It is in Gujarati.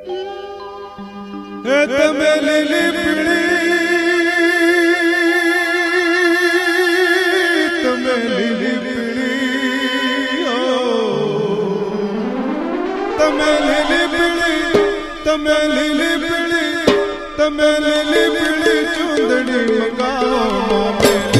હે તમે લીલી પીળી, તમે લીલી પીળી, તમે લીલી પીળી, તમે લીલી પીળી, તમે લીલી પીળી ચૂંદડી મંગાવો મામે.